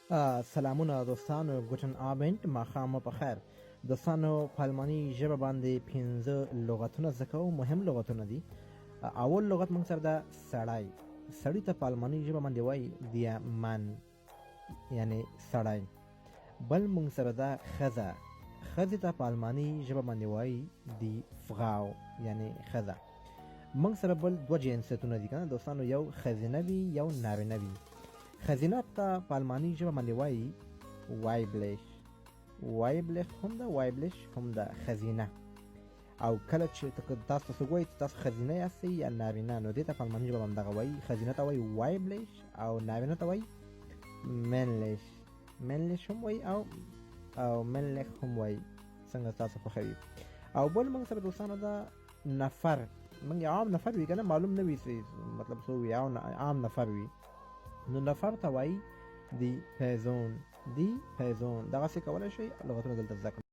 سلامونه دوستانو ګوټن آبنټ ماښام مو په خیر. دوستانو په الماني ژبه باندې 15 لغتونه زده کوو، مهم لغتونه دي. اول لغت موږ سره ده سړی. سړی ته په الماني ژبه باندې وایي دیا من، یعنی سړی. بل موږ سره ده ښځه. ښځې ته په الماني ژبه باندې وایي دی فغاو، یعنی ښځه. موږ سره بل دوه جنسیتونه دي کنه دوستانو، یو ښځینه وي یو نارینه وي. ښځینه ته په الماني ژبه باندې وایي وایبلش. وایبلش هم ده، وایبلش هم ده، ښځینه. او کله چې تاسو څوک وایي چې تاسو ښځینه یاستئ یا نارینه، نو دې ته په الماني ژبه باندې دغه وایي. ښځینه ته وایي وایبلش او نارینه ته وایي منلش. منلش هم وایي او منلخ هم وایي، څنګه تاسو خوښوي. او بل موږ سره دوستانو ده نفر. موږ یو عام نفر وي که نه، معلوم نه وي مطلب څه وي، عام نفر وي، نو نفر ته وایي دی پیزون. دی پیزون دغسې کولی شئ لغتونه دلته زده کړئ.